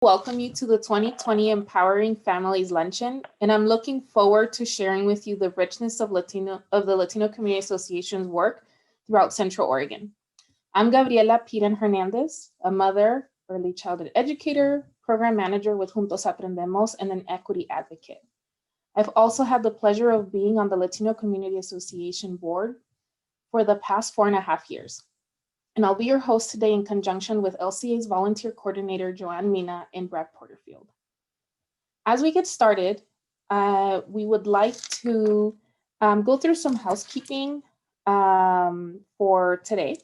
Welcome you to the 2020 Empowering Families Luncheon, and I'm looking forward to sharing with you the richness of the Latino Community Association's work throughout Central Oregon. I'm Gabriela Piran Hernandez, a mother, early childhood educator, program manager with Juntos Aprendemos, and an equity advocate. I've also had the pleasure of being on the Latino Community Association board for the past 4.5 years. And I'll be your host today in conjunction with LCA's volunteer coordinator, Joanne Mina and Brad Porterfield. As we get started, we would like to go through some housekeeping for today.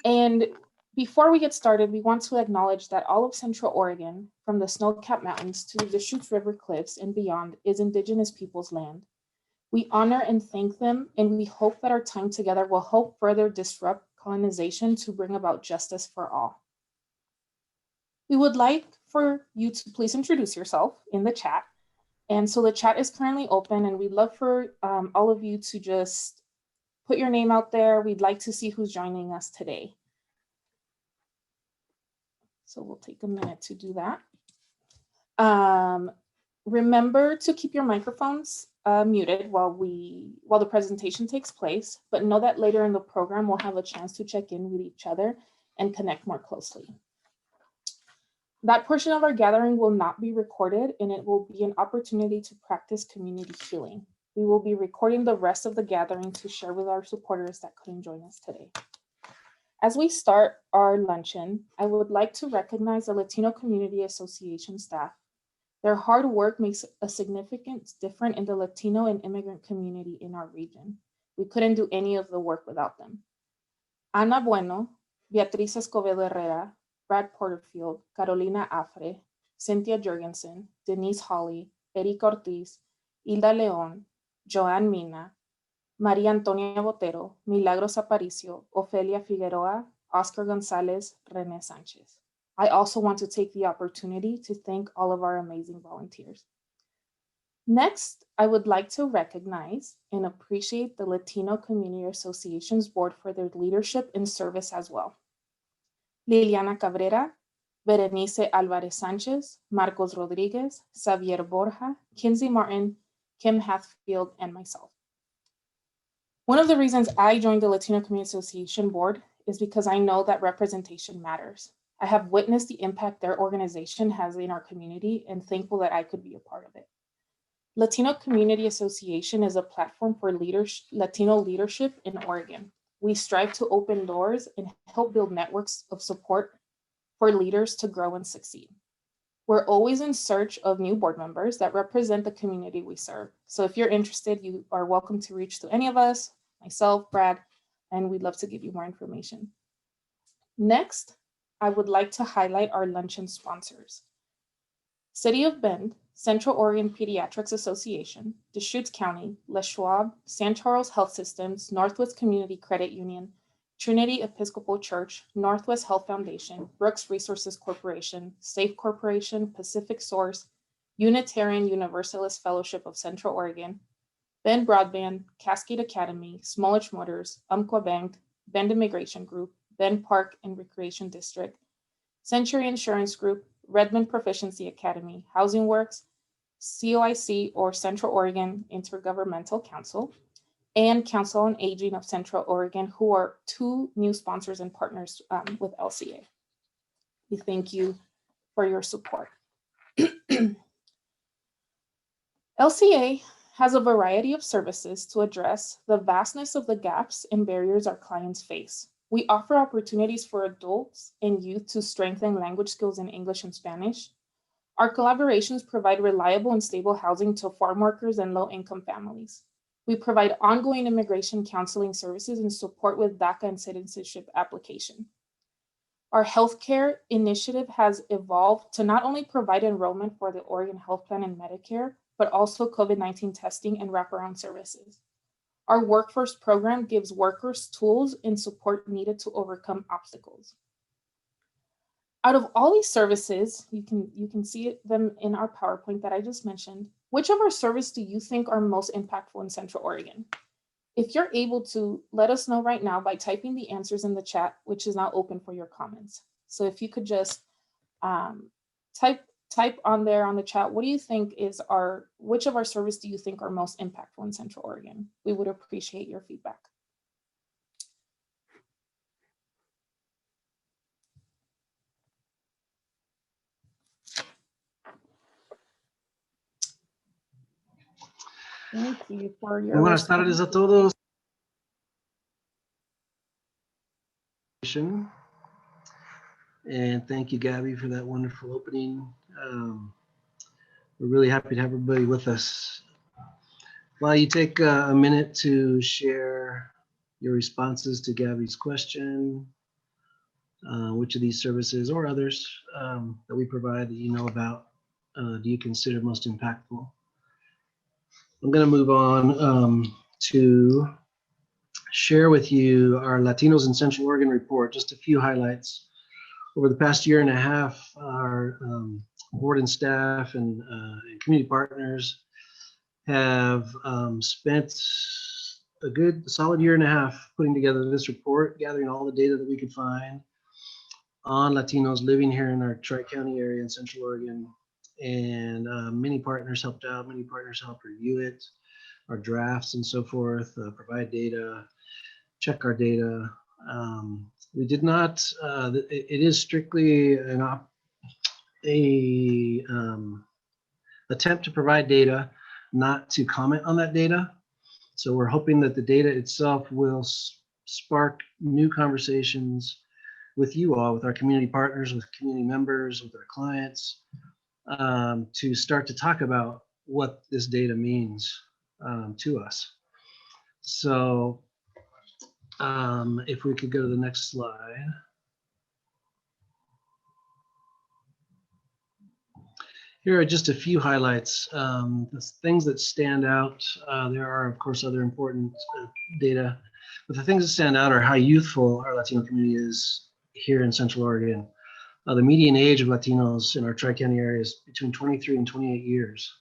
And before we get started, we want to acknowledge that all of Central Oregon, from the snow-capped mountains to the Deschutes River cliffs and beyond, is Indigenous people's land. We honor and thank them, and we hope that our time together will help further disrupt colonization to bring about justice for all. We would like for you to please introduce yourself in the chat. And so the chat is currently open, and we'd love for all of you to just put your name out there. We'd like to see who's joining us today. So we'll take a minute to do that. Remember to keep your microphones muted while the presentation takes place, but know that later in the program, we'll have a chance to check in with each other and connect more closely. That portion of our gathering will not be recorded, and it will be an opportunity to practice community healing. We will be recording the rest of the gathering to share with our supporters that couldn't join us today. As we start our luncheon, I would like to recognize the Latino Community Association staff. Their hard work makes a significant difference in the Latino and immigrant community in our region. We couldn't do any of the work without them. Ana Bueno, Beatriz Escobedo Herrera, Brad Porterfield, Carolina Afre, Cynthia Jurgensen, Denise Hawley, Erika Ortiz, Hilda León, Joanne Mina, María Antonia Botero, Milagros Aparicio, Ofelia Figueroa, Oscar Gonzalez, René Sanchez. I also want to take the opportunity to thank all of our amazing volunteers. Next, I would like to recognize and appreciate the Latino Community Association's board for their leadership and service as well. Liliana Cabrera, Berenice Alvarez Sanchez, Marcos Rodriguez, Xavier Borja, Kinsey Martin, Kim Hathfield, and myself. One of the reasons I joined the Latino Community Association board is because I know that representation matters. I have witnessed the impact their organization has in our community and thankful that I could be a part of it. Latino Community Association is a platform for Latino leadership in Oregon. We strive to open doors and help build networks of support for leaders to grow and succeed. We're always in search of new board members that represent the community we serve. So if you're interested, you are welcome to reach to any of us, myself, Brad, and we'd love to give you more information. Next, I would like to highlight our luncheon sponsors. City of Bend, Central Oregon Pediatrics Association, Deschutes County, Les Schwab, San Charles Health Systems, Northwest Community Credit Union, Trinity Episcopal Church, Northwest Health Foundation, Brooks Resources Corporation, Safe Corporation, Pacific Source, Unitarian Universalist Fellowship of Central Oregon, Bend Broadband, Cascade Academy, Smolich Motors, Umpqua Bank, Bend Immigration Group, Bend Park and Recreation District, Century Insurance Group, Redmond Proficiency Academy, Housing Works, COIC or Central Oregon Intergovernmental Council, and Council on Aging of Central Oregon, who are two new sponsors and partners with LCA. We thank you for your support. LCA has a variety of services to address the vastness of the gaps and barriers our clients face. We offer opportunities for adults and youth to strengthen language skills in English and Spanish. Our collaborations provide reliable and stable housing to farm workers and low-income families. We provide ongoing immigration counseling services and support with DACA and citizenship application. Our healthcare initiative has evolved to not only provide enrollment for the Oregon Health Plan and Medicare, but also COVID-19 testing and wraparound services. Our workforce program gives workers tools and support needed to overcome obstacles. Out of all these services, you can see them in our PowerPoint that I just mentioned. Which of our services do you think are most impactful in Central Oregon? If you're able to, let us know right now by typing the answers in the chat, which is now open for your comments. So if you could just type on there on the chat, what do you think is which of our service do you think are most impactful in Central Oregon? We would appreciate your feedback. Thank you for your Buenas tardes a todos. And thank you, Gabby, for that wonderful opening. We're really happy to have everybody with us. While you take a minute to share your responses to Gabby's question, which of these services or others that we provide that you know about do you consider most impactful? I'm going to move on to share with you our Latinos in Central Oregon report, just a few highlights. Over the past year and a half, our board and staff and community partners have spent a good solid year and a half putting together this report, gathering all the data that we could find on Latinos living here in our Tri-County area in Central Oregon. And many partners helped out, many partners helped review it, our drafts and so forth, provide data, check our data. We did not, it is strictly an attempt to provide data, not to comment on that data. So we're hoping that the data itself will spark new conversations with you all, with our community partners, with community members, with our clients, to start to talk about what this data means to us. So if we could go to the next slide. Here are just a few highlights, the things that stand out. There are, of course, other important data, but the things that stand out are how youthful our Latino community is here in Central Oregon. The median age of Latinos in our Tri-County area is between 23 and 28 years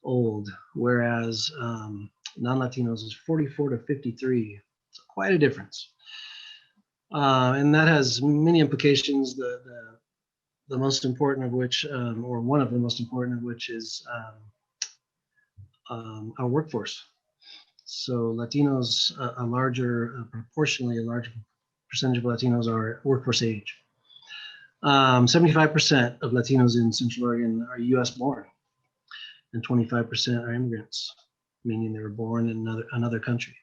old, whereas non-Latinos is 44 to 53. So quite a difference. And that has many implications, the most important of which, or one of the most important of which is our workforce. So Latinos, proportionally a larger percentage of Latinos are workforce age. 75% of Latinos in Central Oregon are US born, and 25% are immigrants, meaning they were born in another country.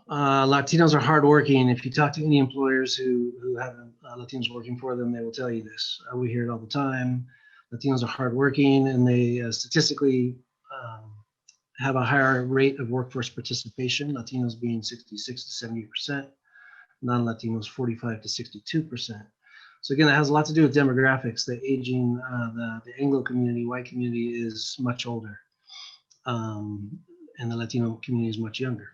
Latinos are hardworking. If you talk to any employers who have Latinos working for them, they will tell you this. We hear it all the time. Latinos are hardworking, and they statistically have a higher rate of workforce participation, Latinos being 66 to 70%, non-Latinos 45 to 62%. So again, that has a lot to do with demographics. The aging, the Anglo community, white community is much older, and the Latino community is much younger.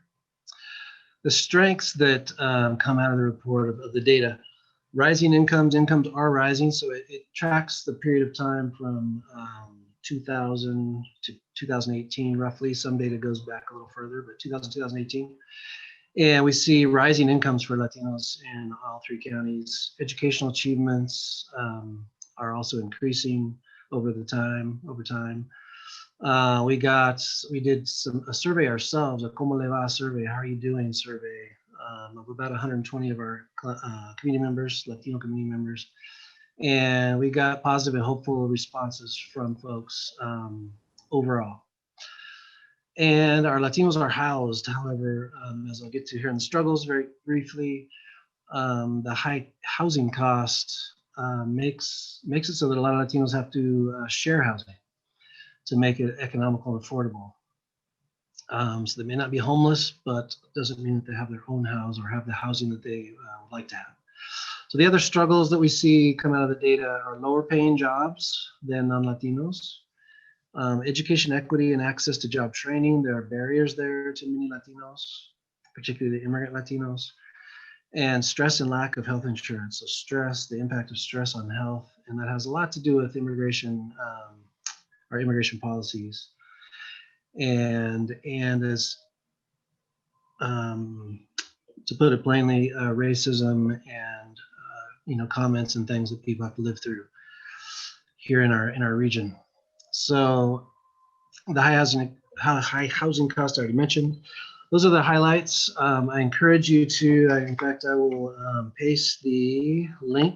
The strengths that come out of the report of the data: rising incomes are rising, so it tracks the period of time from 2000 to 2018 roughly. Some data goes back a little further, but 2018. And we see rising incomes for Latinos in all three counties. Educational achievements are also increasing over time. We did a survey ourselves, a Como Le Va survey, how are you doing survey, of about 120 of our community members, Latino community members. And we got positive and hopeful responses from folks overall. And our Latinos are housed, however, as I'll get to here in the struggles very briefly, the high housing cost makes it so that a lot of Latinos have to share housing to make it economical and affordable. So they may not be homeless, but doesn't mean that they have their own house or have the housing that they would like to have. So the other struggles that we see come out of the data are lower paying jobs than non-Latinos. Education equity and access to job training. There are barriers there to many Latinos, particularly the immigrant Latinos, and stress and lack of health insurance. So stress, the impact of stress on health, and that has a lot to do with immigration, our immigration policies. And as, to put it plainly, racism and, comments and things that people have to live through. here in our region. So the high housing cost I already mentioned. Those are the highlights. I encourage you to, in fact, I will paste the link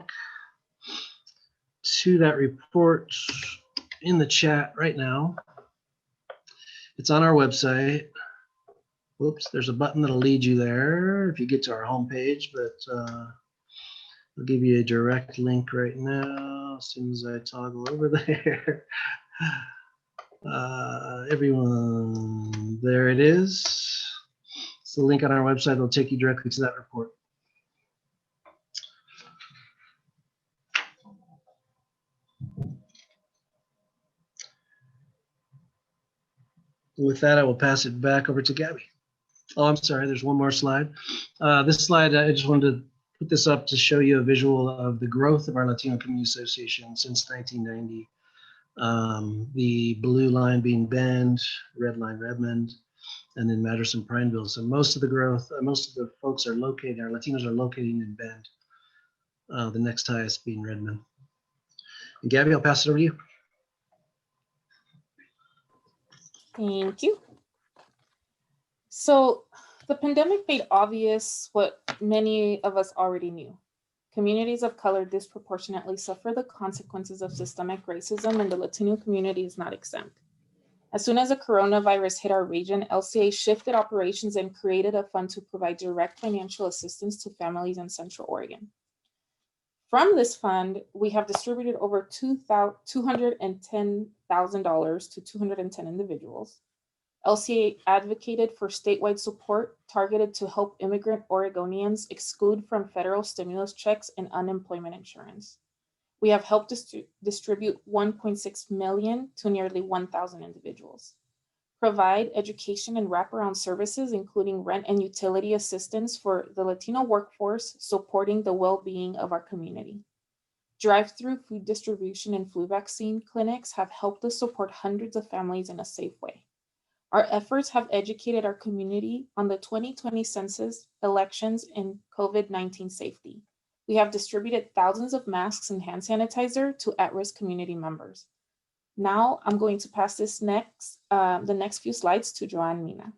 to that report in the chat right now. It's on our website. Whoops, there's a button that'll lead you there if you get to our homepage, but I'll give you a direct link right now as soon as I toggle over there. Everyone, there it is. It's the link on our website. It'll take you directly to that report. With that, I will pass it back over to Gabby. Oh, I'm sorry, there's one more slide. This slide, I just wanted to put this up to show you a visual of the growth of our Latino Community Association since 1990. The blue line being Bend, red line Redmond, and then Madison Prineville. So most of the growth, most of the folks are located, our Latinos are located in Bend. The next highest being Redmond. And Gabby, I'll pass it over to you. Thank you. So the pandemic made obvious what many of us already knew. Communities of color disproportionately suffer the consequences of systemic racism, and the Latino community is not exempt. As soon as the coronavirus hit our region, LCA shifted operations and created a fund to provide direct financial assistance to families in Central Oregon. From this fund, we have distributed over $210,000 to 210 individuals. LCA advocated for statewide support targeted to help immigrant Oregonians exclude from federal stimulus checks and unemployment insurance. We have helped distribute $1.6 million to nearly 1,000 individuals. Provide education and wraparound services, including rent and utility assistance for the Latino workforce, supporting the well-being of our community. Drive-through food distribution and flu vaccine clinics have helped us support hundreds of families in a safe way. Our efforts have educated our community on the 2020 census, elections, and COVID-19 safety. We have distributed thousands of masks and hand sanitizer to at-risk community members. Now I'm going to pass this the next few slides to Joanne Mina.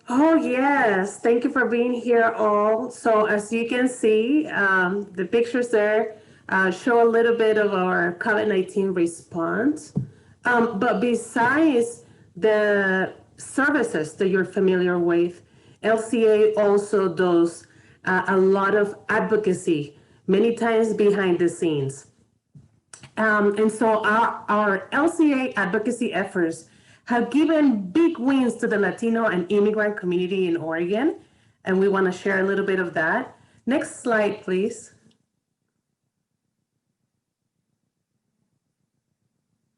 Oh, yes. Thank you for being here all. So as you can see, the pictures there show a little bit of our COVID-19 response. But besides the services that you're familiar with, LCA also does a lot of advocacy, many times behind the scenes. And so our LCA advocacy efforts have given big wins to the Latino and immigrant community in Oregon, and we want to share a little bit of that. Next slide, please.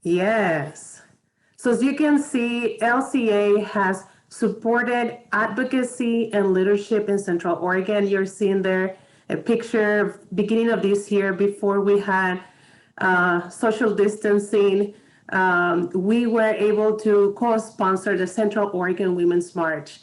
Yes. So as you can see, LCA has supported advocacy and leadership in Central Oregon. You're seeing there a picture beginning of this year before we had social distancing. We were able to co-sponsor the Central Oregon Women's March.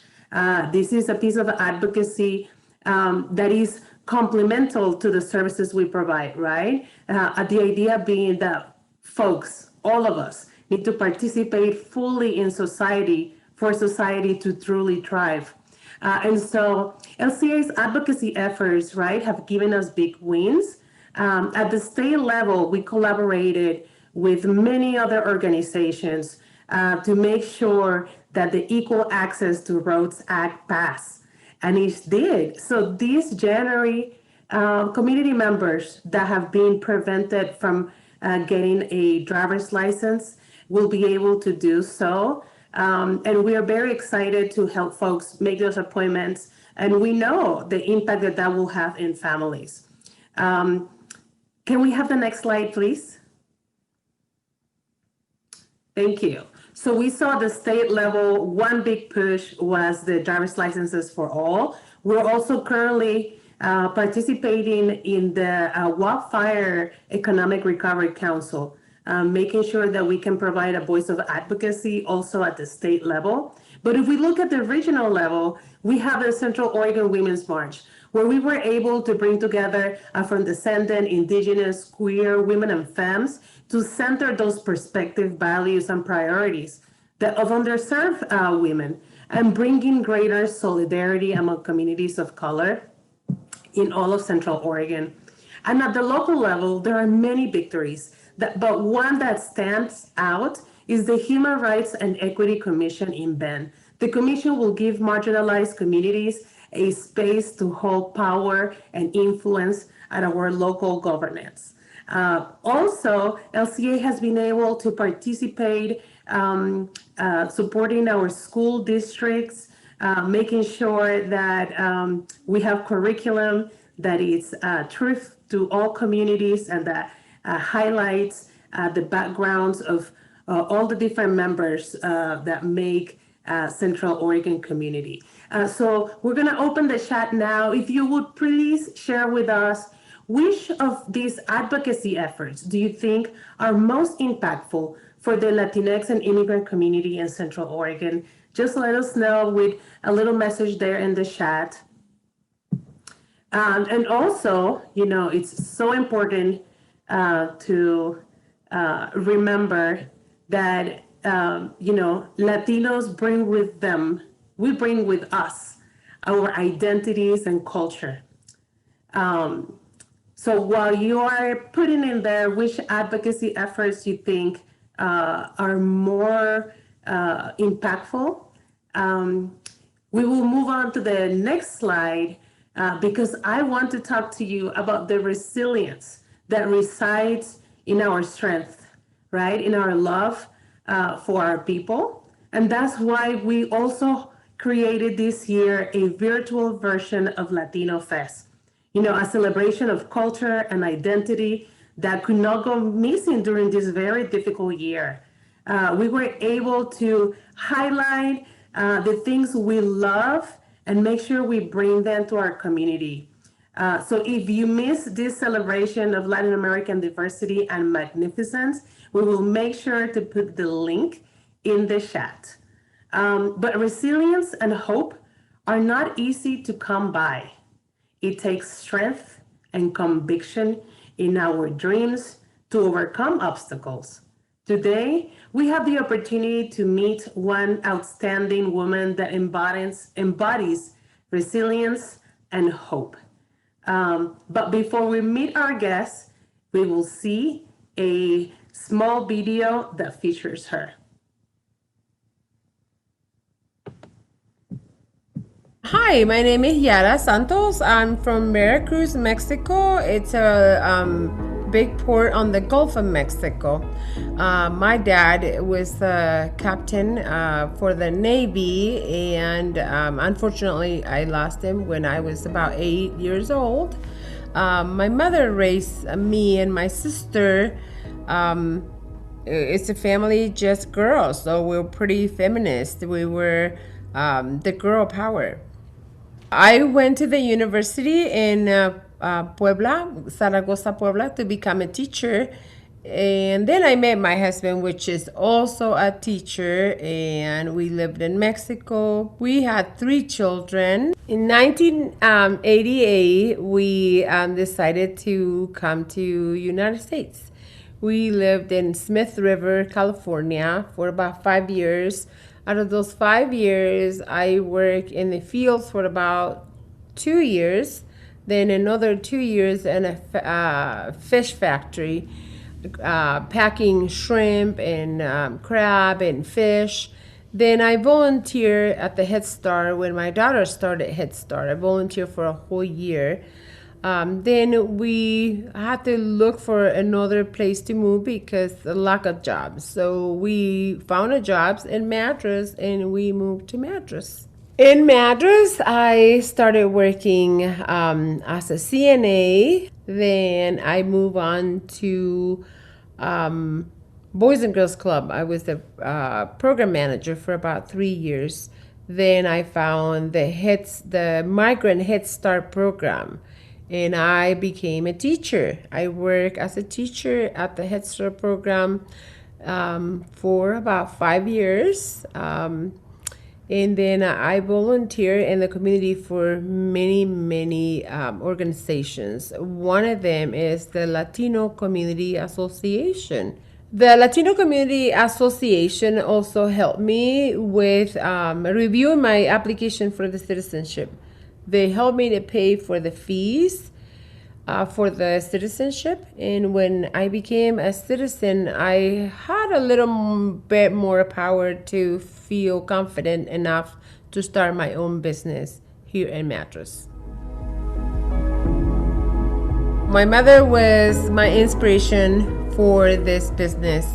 This is a piece of advocacy that is complemental to the services we provide, right? The idea being that folks, all of us, need to participate fully in society for society to truly thrive. And so LCA's advocacy efforts, right, have given us big wins. At the state level, we collaborated with many other organizations to make sure that the Equal Access to Roads Act passed, and it did. So these January, community members that have been prevented from getting a driver's license will be able to do so. And we are very excited to help folks make those appointments, and we know the impact that that will have in families. Can we have the next slide, please? Thank you. So we saw the state level, one big push was the driver's licenses for all. We're also currently participating in the Wildfire Economic Recovery Council, making sure that we can provide a voice of advocacy also at the state level. But if we look at the regional level, we have the Central Oregon Women's March, where we were able to bring together Afro-descendant, Indigenous, queer women and femmes to center those perspective, values, and priorities of underserved women, and bringing greater solidarity among communities of color in all of Central Oregon. And at the local level, there are many victories, but one that stands out is the Human Rights and Equity Commission in Bend. The commission will give marginalized communities a space to hold power and influence at our local governance. Also, LCA has been able to participate supporting our school districts, making sure that we have curriculum that is truth to all communities and that highlights the backgrounds of all the different members that make Central Oregon community. So we're gonna open the chat now. If you would please share with us which of these advocacy efforts do you think are most impactful for the Latinx and immigrant community in Central Oregon? Just let us know with a little message there in the chat. And also, you know, it's so important to remember that, you know, Latinos bring with them, we bring with us our identities and culture. So while you are putting in there which advocacy efforts you think are more impactful, we will move on to the next slide because I want to talk to you about the resilience that resides in our strength, right? In our love for our people. And that's why we also created this year a virtual version of Latino Fest. You know, a celebration of culture and identity that could not go missing during this very difficult year. We were able to highlight the things we love and make sure we bring them to our community. So if you miss this celebration of Latin American diversity and magnificence, we will make sure to put the link in the chat. But resilience and hope are not easy to come by. It takes strength and conviction in our dreams to overcome obstacles. Today, we have the opportunity to meet one outstanding woman that embodies resilience and hope. But before we meet our guests, we will see a small video that features her. Hi, my name is Yara Santos. I'm from Veracruz, Mexico. It's a big port on the Gulf of Mexico. My dad was the captain for the Navy, and unfortunately, I lost him when I was about 8 years old. My mother raised me and my sister. It's a family just girls, so we're pretty feminist. We were the girl power. I went to the university in Puebla, Zaragoza, Puebla, to become a teacher. And then I met my husband, which is also a teacher, and we lived in Mexico. We had 3 children. In 1988, we decided to come to United States. We lived in Smith River, California for about 5 years. Out of those 5 years, I worked in the fields for about 2 years, then another 2 years in a fish factory, packing shrimp and crab and fish. Then I volunteered at the Head Start when my daughter started Head Start. I volunteered for a whole year. Then we had to look for another place to move because the lack of jobs. So we found a job in Madras and we moved to Madras. In Madras, I started working as a CNA. Then I moved on to Boys and Girls Club. I was the program manager for about 3 years. Then I found the Migrant Head Start program. And I became a teacher. I worked as a teacher at the Head Start program for about 5 years. And then I volunteer in the community for many organizations. One of them is the Latino Community Association. The Latino Community Association also helped me with reviewing my application for the citizenship. They helped me to pay for the fees for the citizenship. And when I became a citizen, I had a little bit more power to feel confident enough to start my own business here in Mattress. My mother was my inspiration for this business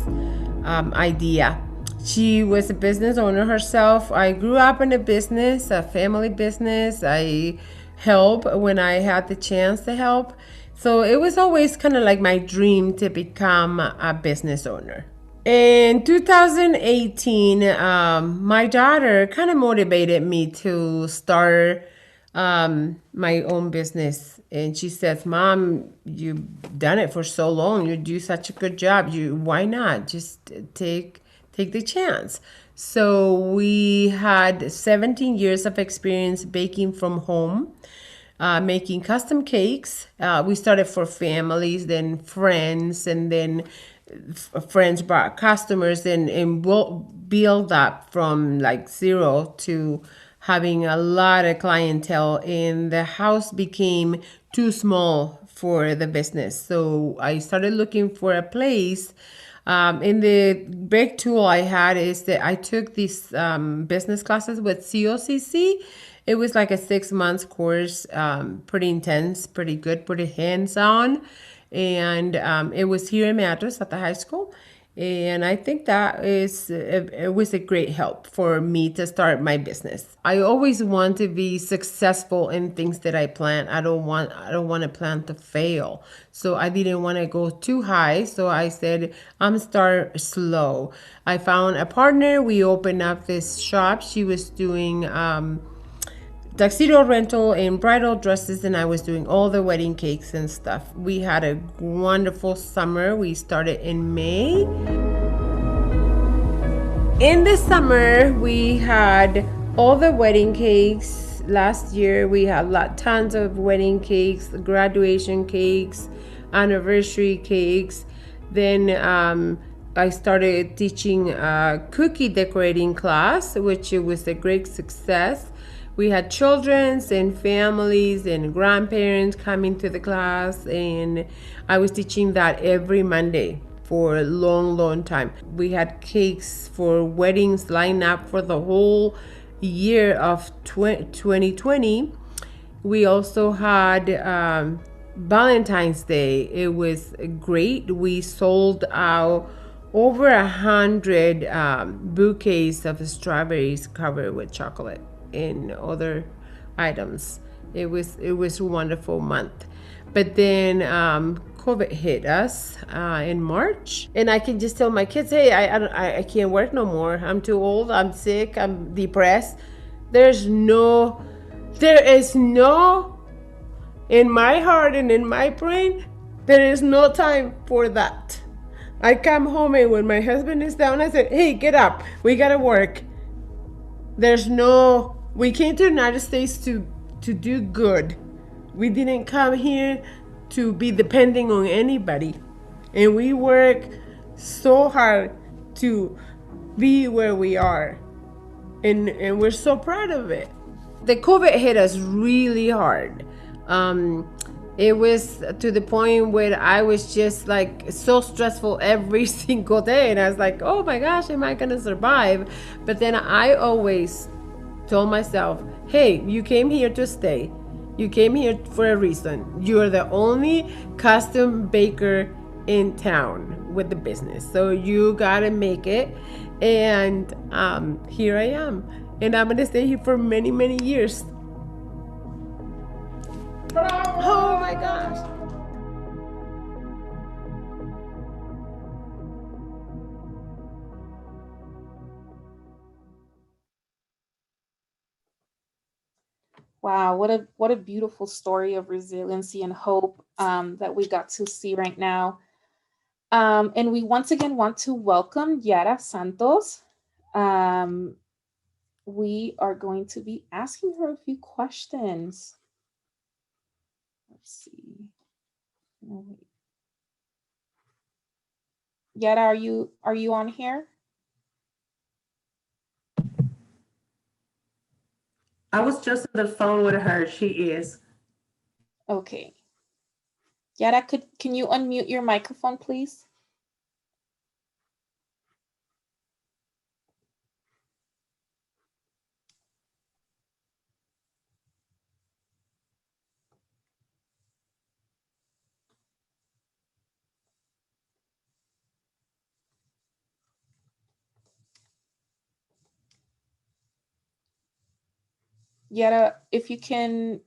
idea. She was a business owner herself. I grew up in a business, a family business. I helped when I had the chance to help. So it was always kind of like my dream to become a business owner. In 2018, my daughter kind of motivated me to start my own business. And she says, Mom, you've done it for so long. You do such a good job. Why not? Just take the chance. So we had 17 years of experience baking from home, making custom cakes. We started for families, then friends, and then friends brought customers, and we'll build up from like zero to having a lot of clientele, and the house became too small for the business. So I started looking for a place. And the big tool I had is that I took these business classes with COCC. It was like a 6 months course, pretty intense, pretty good, pretty hands-on. And it was here in Mattress at the high school. And I think that it was a great help for me to start my business. I always want to be successful in things that I plan. I don't want to plan to fail. So I didn't want to go too high. So I said, I'm start slow. I found a partner. We opened up this shop. She was doing tuxedo rental and bridal dresses, and I was doing all the wedding cakes and stuff. We had a wonderful summer. We started in May. In the summer, we had all the wedding cakes. Last year, we had tons of wedding cakes, graduation cakes, anniversary cakes. Then I started teaching a cookie decorating class, which was a great success. We had children's and families and grandparents coming to the class, and I was teaching that every Monday for a long time. We had cakes for weddings lined up for the whole year of 2020. We also had Valentine's Day. It was great. We sold out over 100 bouquets of strawberries covered with chocolate and other items. It was a wonderful month. But then COVID hit us in March, and I can just tell my kids, hey, I can't work no more. I'm too old. I'm sick. I'm depressed. There is no in my heart and in my brain, there is no time for that. I come home, and when my husband is down, I say, hey, get up. We gotta work. We came to the United States to do good. We didn't come here to be depending on anybody. And we work so hard to be where we are. And we're so proud of it. The COVID hit us really hard. It was to the point where I was just like so stressful every single day. And I was like, oh my gosh, am I gonna survive? But then I always told myself, hey, you came here to stay. You came here for a reason. You're the only custom baker in town with the business. So you gotta make it. And here I am. And I'm gonna stay here for many, many years. Oh my gosh. Wow, what a beautiful story of resiliency and hope that we got to see right now. And we once again want to welcome Yara Santos. we are going to be asking her a few questions. Let's see. No, wait. Yara, are you on here? I was just on the phone with her. She is. Okay. Yara, can you unmute your microphone, please? Yara, if you can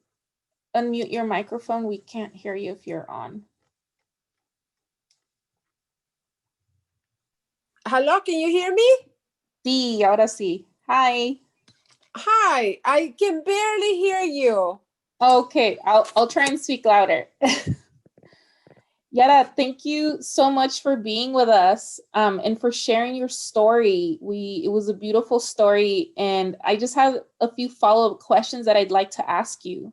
unmute your microphone, we can't hear you if you're on. Hello, can you hear me? Sí, ahora sí. Hi. Hi, I can barely hear you. Okay, I'll try and speak louder. Yara, thank you so much for being with us and for sharing your story. It was a beautiful story, and I just have a few follow-up questions that I'd like to ask you.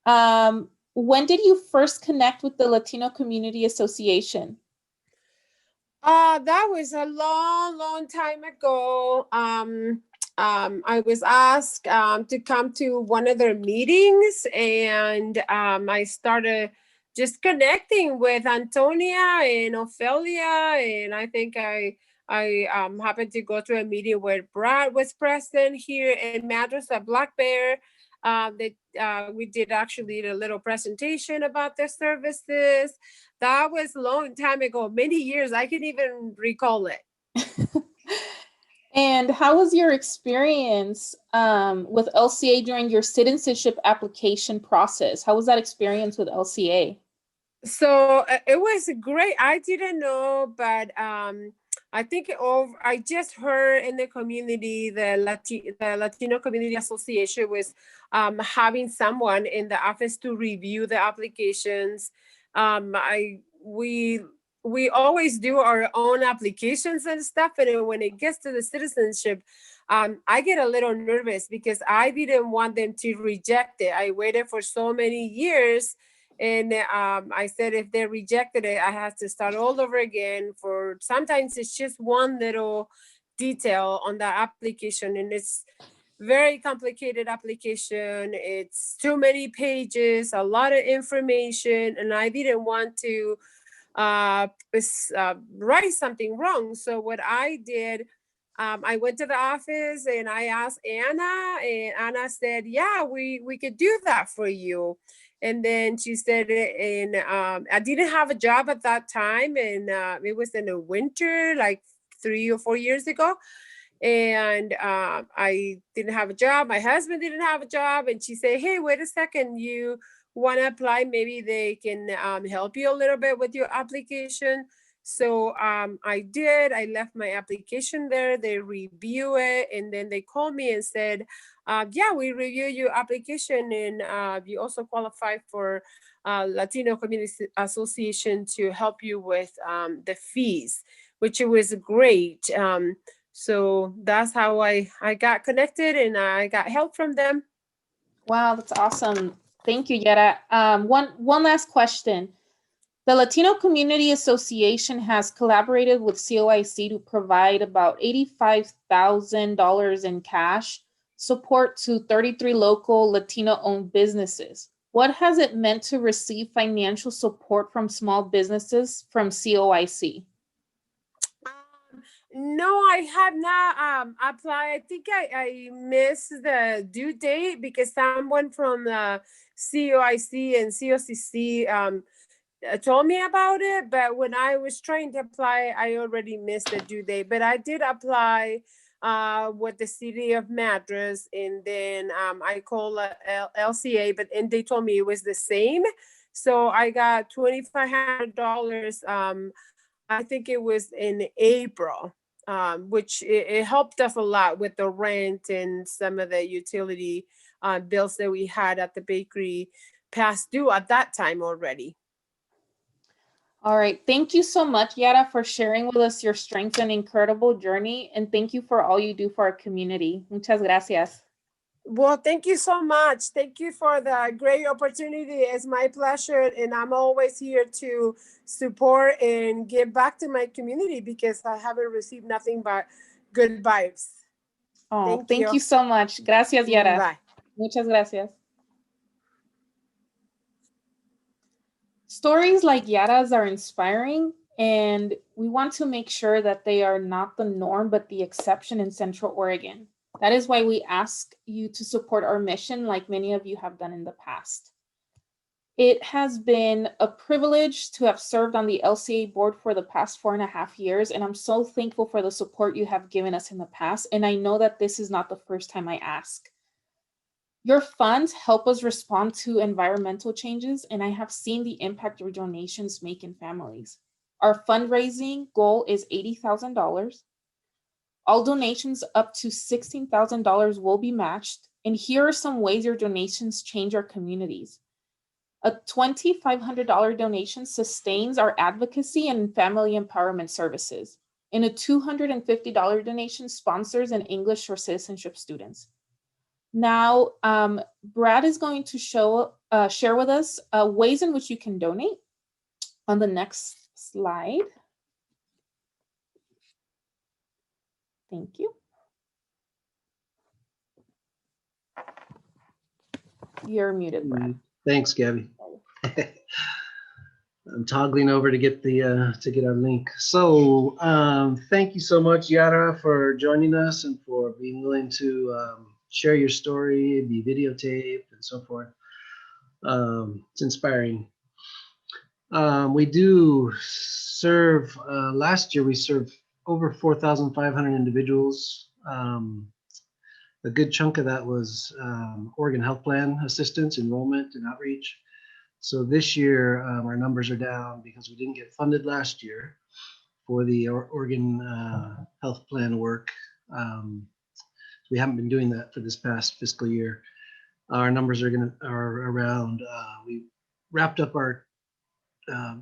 When did you first connect with the Latino Community Association? That was a long time ago. I was asked to come to one of their meetings, and I started just connecting with Antonia and Ophelia, and I think I happened to go to a meeting where Brad was present here in Madras at Black Bear. We did actually a little presentation about their services. That was a long time ago, many years. I can even recall it. And how was your experience with LCA during your citizenship application process? How was that experience with LCA? So it was great. I didn't know, but I think I just heard in the community, the Latino Community Association was having someone in the office to review the applications. We always do our own applications and stuff, and when it gets to the citizenship, I get a little nervous because I didn't want them to reject it. I waited for so many years. And I said, if they rejected it, I have to start all over again. For sometimes it's just one little detail on the application, and it's very complicated application. It's too many pages, a lot of information, and I didn't want to write something wrong. So what I did, I went to the office and I asked Anna, and Anna said, yeah, we could do that for you. And then she said, and I didn't have a job at that time, and it was in the winter, like 3 or 4 years ago. And I didn't have a job. My husband didn't have a job. And she said, hey, wait a second, you want to apply? Maybe they can help you a little bit with your application. So I did. I left my application there. They review it, and then they called me and said, yeah, we review your application, and you also qualify for Latino Community Association to help you with the fees, which it was great. So that's how I got connected, and I got help from them. Wow, that's awesome. Thank you, Yara. One last question. The Latino Community Association has collaborated with COIC to provide about $85,000 in cash support to 33 local Latino-owned businesses. What has it meant to receive financial support from small businesses from COIC? No, I have not applied. I think I missed the due date because someone from the COIC and COCC told me about it. But when I was trying to apply, I already missed the due date. But I did apply with the city of Madras, and then I called LCA, and they told me it was the same. So I got $2,500. I think it was in April. Which it helped us a lot with the rent and some of the utility bills that we had at the bakery past due at that time already. All right. Thank you so much, Yara, for sharing with us your strengths and incredible journey. And thank you for all you do for our community. Muchas gracias. Well, thank you so much. Thank you for the great opportunity. It's my pleasure. And I'm always here to support and give back to my community because I haven't received nothing but good vibes. Oh, thank you so much. Gracias, Yara. Bye. Muchas gracias. Stories like Yara's are inspiring, and we want to make sure that they are not the norm, but the exception in Central Oregon. That is why we ask you to support our mission like many of you have done in the past. It has been a privilege to have served on the LCA board for the past 4.5 years, and I'm so thankful for the support you have given us in the past, and I know that this is not the first time I ask. Your funds help us respond to environmental changes, and I have seen the impact your donations make in families. Our fundraising goal is $80,000. All donations up to $16,000 will be matched, and here are some ways your donations change our communities. A $2,500 donation sustains our advocacy and family empowerment services, and a $250 donation sponsors an English for citizenship students. Now, Brad is going to share with us ways in which you can donate on the next slide. Thank you. You're muted, Brad. Thanks, Gabby. I'm toggling over to get our link. So thank you so much, Yara, for joining us and for being willing to share your story, be videotaped, and so forth. It's inspiring. We do serve. Last year, we served over 4,500 individuals. A good chunk of that was Oregon Health Plan assistance, enrollment, and outreach. So this year, our numbers are down because we didn't get funded last year for the Oregon Health Plan work. We haven't been doing that for this past fiscal year. Our numbers are around. We wrapped up our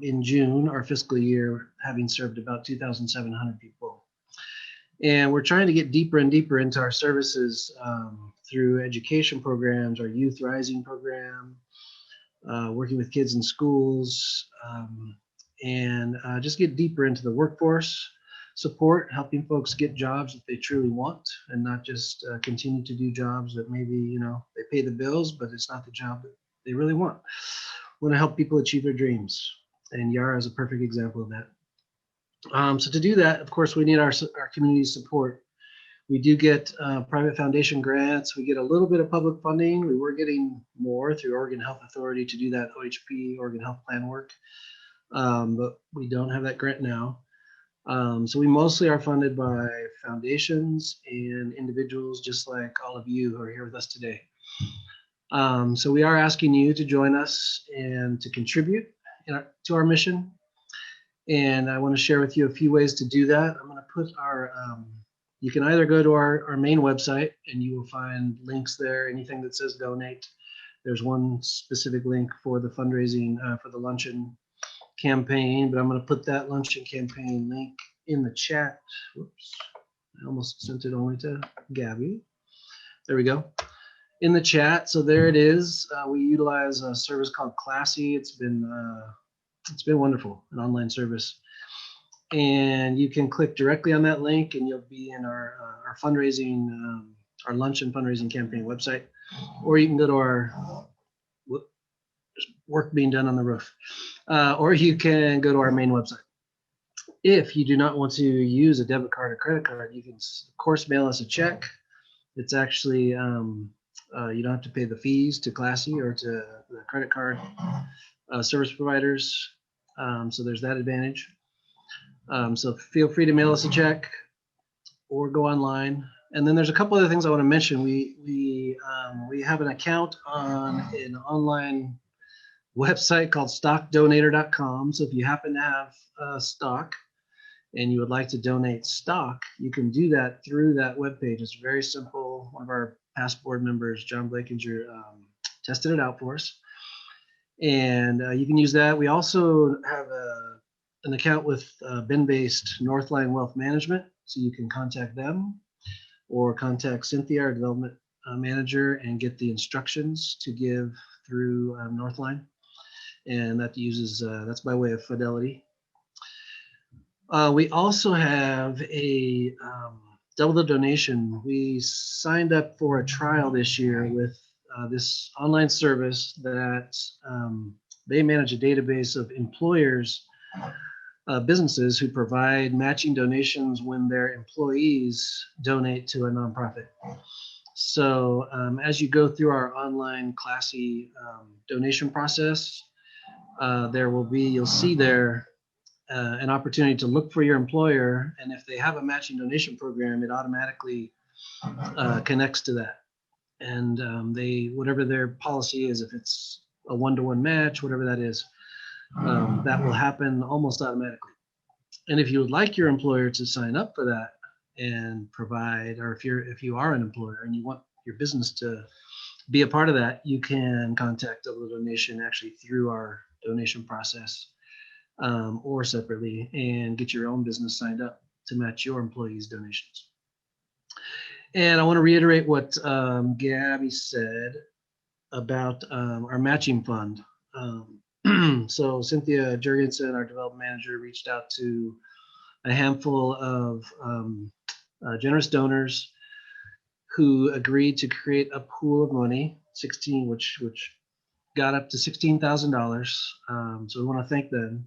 in June our fiscal year, having served about 2,700 people. And we're trying to get deeper and deeper into our services through education programs, our Youth Rising program, working with kids in schools, and just get deeper into the workforce support, helping folks get jobs that they truly want and not just continue to do jobs that maybe, they pay the bills, but it's not the job that they really want. We want to help people achieve their dreams. And Yara is a perfect example of that. So to do that, of course, we need our community support. We do get private foundation grants. We get a little bit of public funding. We were getting more through Oregon Health Authority to do that OHP, Oregon Health Plan work, but we don't have that grant now. So we mostly are funded by foundations and individuals just like all of you who are here with us today. So we are asking you to join us and to contribute to our mission. And I want to share with you a few ways to do that. I'm going to put our, you can either go to our main website and you will find links there, anything that says donate. There's one specific link for the fundraising for the luncheon campaign, but I'm going to put that luncheon campaign link in the chat. Whoops, I almost sent it only to Gabby. There we go. In the chat, so there it is. We utilize a service called Classy. It's been wonderful, an online service. And you can click directly on that link and you'll be in our fundraising, our luncheon fundraising campaign website, or you can go to our, there's work being done on the roof, or you can go to our main website. If you do not want to use a debit card or credit card, you can, of course, mail us a check. It's actually, you don't have to pay the fees to Classy or to the credit card service providers. So there's that advantage. So feel free to mail us a check or go online. And then there's a couple other things I want to mention. We have an account on an online website called stockdonator.com. So if you happen to have stock and you would like to donate stock, you can do that through that webpage. It's very simple. One of our past board members, John Blakinger, tested it out for us. And you can use that. We also have an account with BIN-based Northline Wealth Management, so you can contact them or contact Cynthia, our development manager, and get the instructions to give through Northline. And that uses, that's by way of Fidelity. We also have a double the donation. We signed up for a trial this year with this online service that they manage a database of employers, businesses who provide matching donations when their employees donate to a nonprofit. So as you go through our online Classy donation process, you'll see there an opportunity to look for your employer, and if they have a matching donation program, it automatically connects to that. And whatever their policy is, if it's a one-to-one match, whatever that is, that will happen almost automatically. And if you would like your employer to sign up for that and provide, or if you are an employer and you want your business to be a part of that, you can contact Double the Donation actually through our donation process, or separately, and get your own business signed up to match your employees' donations. And I want to reiterate what Gabby said about our matching fund. So Cynthia Jurgensen, our development manager, reached out to a handful of generous donors who agreed to create a pool of money, which got up to $16,000. So we want to thank them.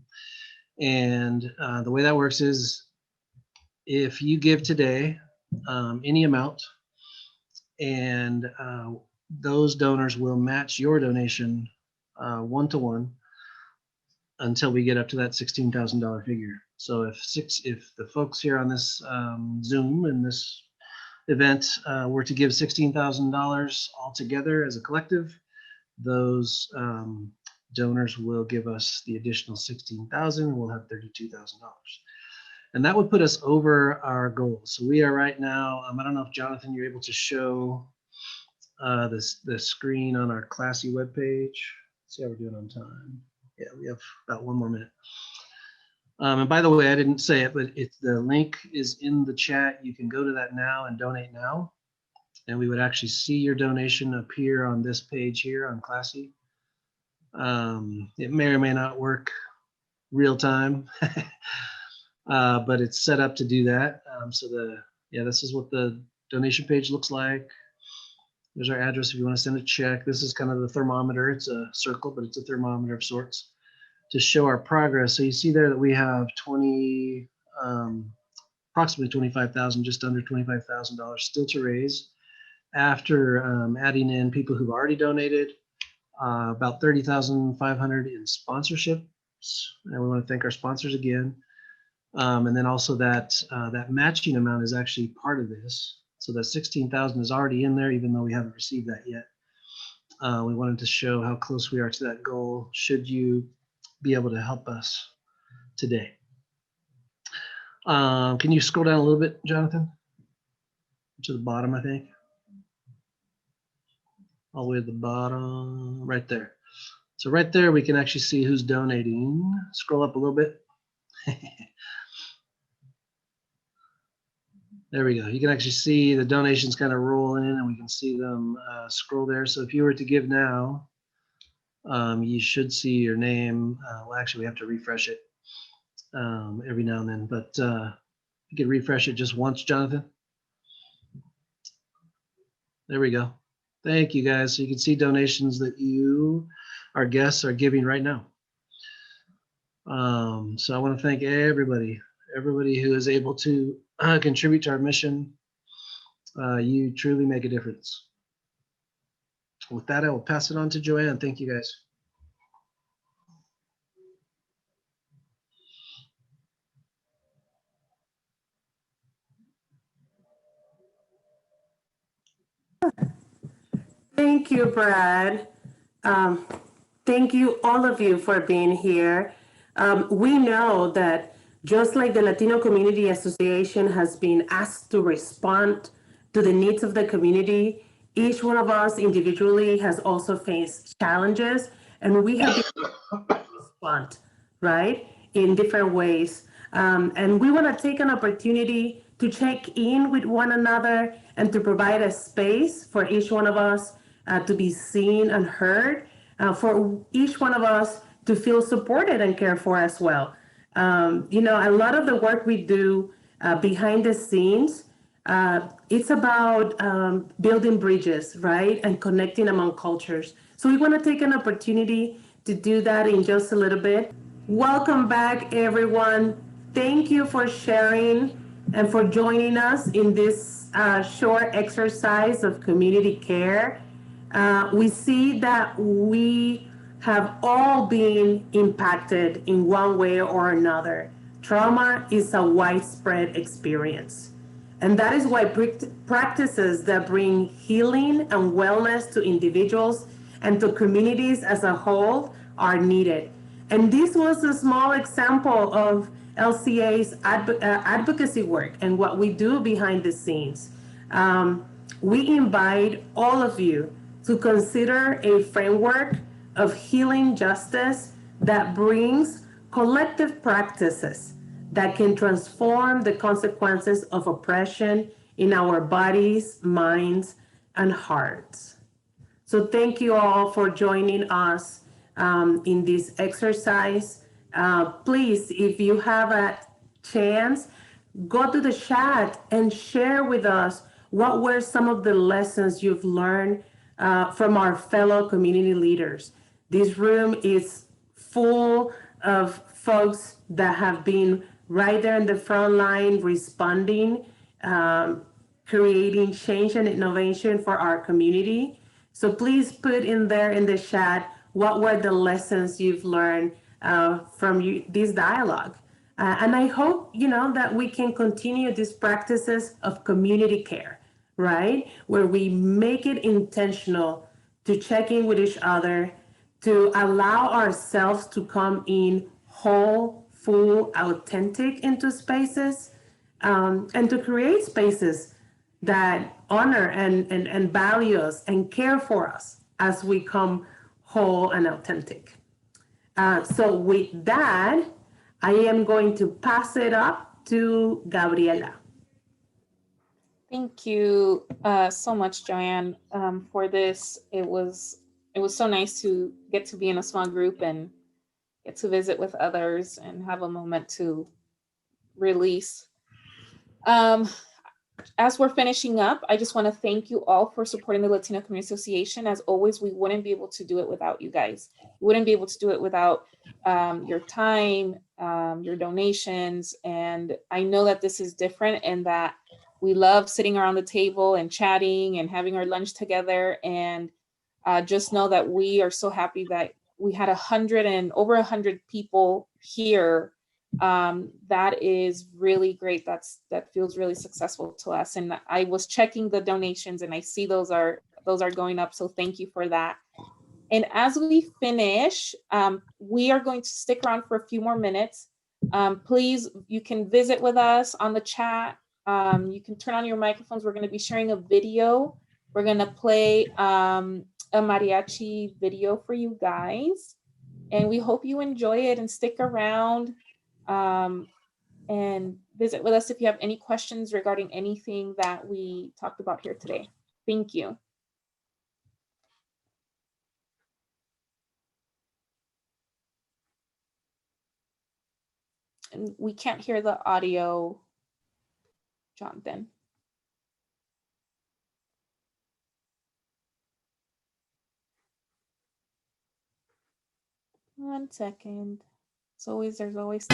And the way that works is, if you give today any amount, and those donors will match your donation one-to-one until we get up to that $16,000 figure. So if the folks here on this Zoom and this event were to give $16,000 all together as a collective, those donors will give us the additional $16,000. We'll have $32,000. And that would put us over our goal. So we are right now, I don't know if Jonathan, you're able to show the screen on our Classy webpage. Let's see how we're doing on time. Yeah, we have about 1 more minute. And by the way, I didn't say it, but the link is in the chat. You can go to that now and donate now. And we would actually see your donation appear on this page here on Classy. It may or may not work real time. But it's set up to do that. This is what the donation page looks like. There's our address if you want to send a check. This is kind of the thermometer. It's a circle, but it's a thermometer of sorts to show our progress. So you see there that we have approximately $25,000, just under $25,000 still to raise after adding in people who've already donated, about $30,500 in sponsorships. And we want to thank our sponsors again. And then also that matching amount is actually part of this. So that $16,000 is already in there, even though we haven't received that yet. We wanted to show how close we are to that goal, should you be able to help us today. Can you scroll down a little bit, Jonathan? To the bottom, I think. All the way to the bottom, right there. So right there, we can actually see who's donating. Scroll up a little bit. There we go. You can actually see the donations kind of roll in, and we can see them scroll there. So if you were to give now, you should see your name. Well, actually, we have to refresh it every now and then, but you can refresh it just once, Jonathan. There we go. Thank you, guys. So you can see donations that you, our guests, are giving right now. So I want to thank everybody who is able to contribute to our mission. You truly make a difference. With that, I will pass it on to Joanne. Thank you, guys. Thank you, Brad. Thank you, all of you, for being here. We know that just like the Latino Community Association has been asked to respond to the needs of the community, each one of us individually has also faced challenges, and we have to respond, right? in different ways. And we want to take an opportunity to check in with one another and to provide a space for each one of us to be seen and heard, for each one of us to feel supported and cared for as well. A lot of the work we do behind the scenes, it's about building bridges, right? And connecting among cultures. So we want to take an opportunity to do that in just a little bit. Welcome back, everyone. Thank you for sharing and for joining us in this short exercise of community care. We see that we have all been impacted in one way or another. Trauma is a widespread experience. And that is why practices that bring healing and wellness to individuals and to communities as a whole are needed. And this was a small example of LCA's advocacy work and what we do behind the scenes. We invite all of you to consider a framework of healing justice that brings collective practices that can transform the consequences of oppression in our bodies, minds, and hearts. So thank you all for joining us in this exercise. Please, if you have a chance, go to the chat and share with us what were some of the lessons you've learned from our fellow community leaders. This room is full of folks that have been right there in the front line, responding, creating change and innovation for our community. So please put in there in the chat, what were the lessons you've learned from this dialogue? And I hope, that we can continue these practices of community care, right? Where we make it intentional to check in with each other, to allow ourselves to come in whole, full, authentic into spaces, and to create spaces that honor and value us and care for us as we come whole and authentic. So with that, I am going to pass it up to Gabriela. Thank you so much, Joanne, for this. It was so nice to get to be in a small group and get to visit with others and have a moment to release. As we're finishing up, I just want to thank you all for supporting the Latino Community Association. As always, we wouldn't be able to do it without you guys. We wouldn't be able to do it without your time, your donations. And I know that this is different and that we love sitting around the table and chatting and having our lunch together. And just know that we are so happy that we had over 100 people here. That is really great. That feels really successful to us. And I was checking the donations and I see those are going up. So thank you for that. And as we finish, we are going to stick around for a few more minutes. Please, you can visit with us on the chat. You can turn on your microphones. We're going to be sharing a video. We're going to play a mariachi video for you guys. And we hope you enjoy it and stick around and visit with us if you have any questions regarding anything that we talked about here today. Thank you. And we can't hear the audio, Jonathan. One second. There's always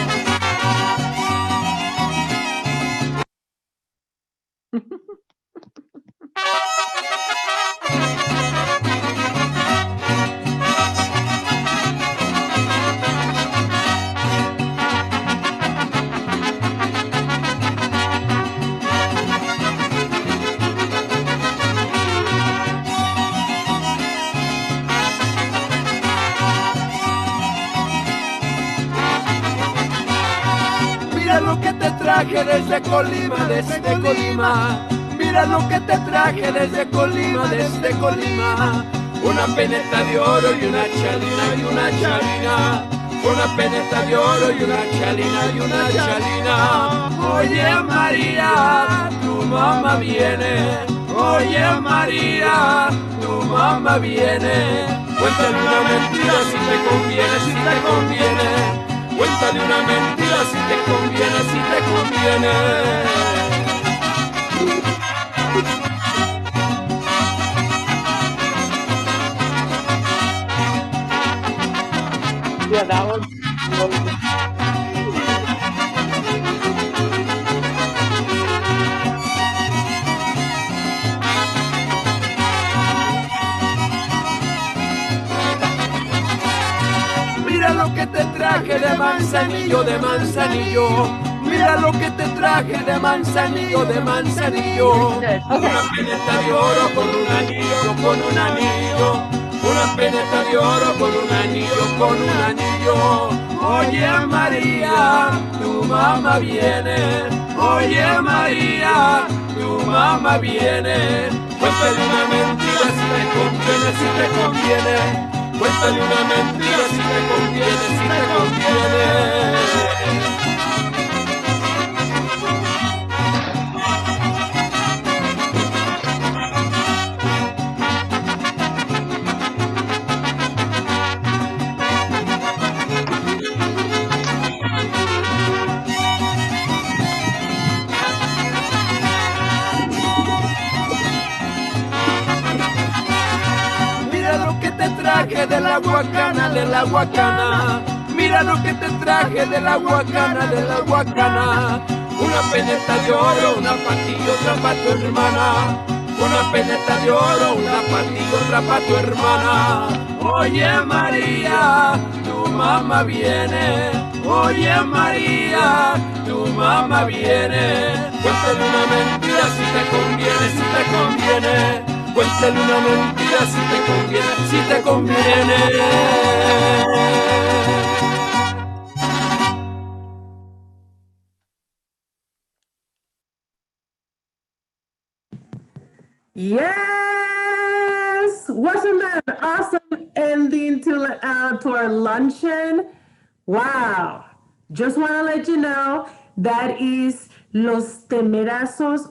lo que te traje desde Colima, desde Colima. Mira lo que te traje desde Colima, desde Colima. Una peneta de oro y una chavina, una peneta de oro y una chalina. Oye María, tu mamá viene. Oye María, tu mamá viene. Cuéntale una mentira si te conviene. Cuéntale una mentira si te conviene. Yeah, that was Mira lo que te traje de manzanillo. Mira lo que te traje de manzanillo. Una peneta de oro con un anillo. Una peneta de oro con un anillo. Oye María, tu mamá viene. Oye María, tu mamá viene. Cuéntale una mentira si te conviene. Cuéntale una mentira si te conviene. De la guacana. Mira lo que te traje de la guacana. Una peneta de oro, una patilla, otra pa' tu hermana. Una peneta de oro, una patilla, otra pa' tu hermana. Oye María, tu mamá viene. Oye María, tu mamá viene. Cuéntale una mentira si te conviene. Cuéntale una mentira si te conviene. Yes! Wasn't that an awesome ending to our luncheon? Wow! Just want to let you know that is Los Temerosos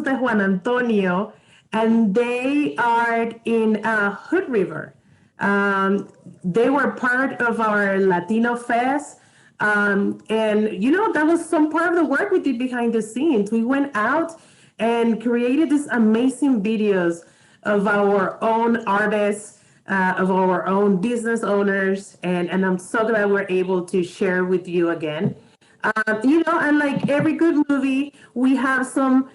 de Juan Antonio, and they are in Hood River. They were part of our Latino Fest. And that was some part of the work we did behind the scenes. We went out and created these amazing videos of our own artists, of our own business owners, and I'm so glad we're able to share with you again. And like every good movie, we have some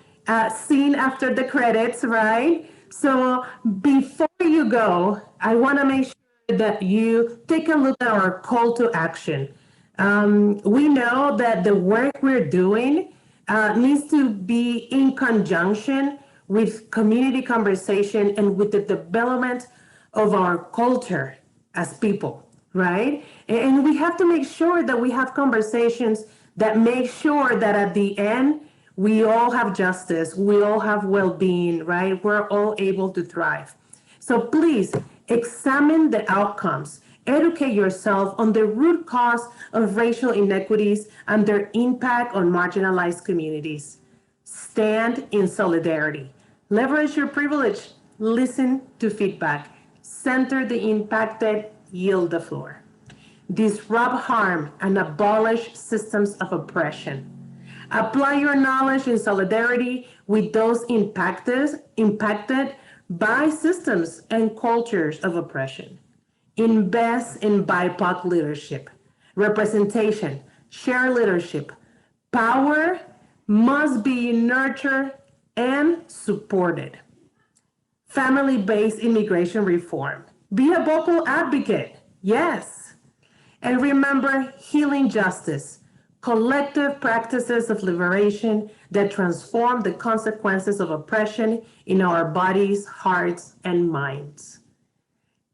scene after the credits, right? So before you go, I want to make sure that you take a look at our call to action. We know that the work we're doing needs to be in conjunction with community conversation and with the development of our culture as people, right? And we have to make sure that we have conversations that make sure that at the end, we all have justice, we all have well-being, right? We're all able to thrive. So please examine the outcomes. Educate yourself on the root cause of racial inequities and their impact on marginalized communities. Stand in solidarity. Leverage your privilege. Listen to feedback. Center the impacted. Yield the floor. Disrupt harm and abolish systems of oppression. Apply your knowledge in solidarity with those impacted by systems and cultures of oppression. Invest in BIPOC leadership, representation, shared leadership. Power must be nurtured and supported. Family-based immigration reform. Be a vocal advocate, yes. And remember, healing justice, collective practices of liberation that transform the consequences of oppression in our bodies, hearts, and minds.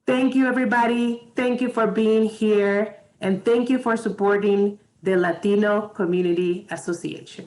Thank you, everybody. Thank you for being here. And thank you for supporting the Latino Community Association.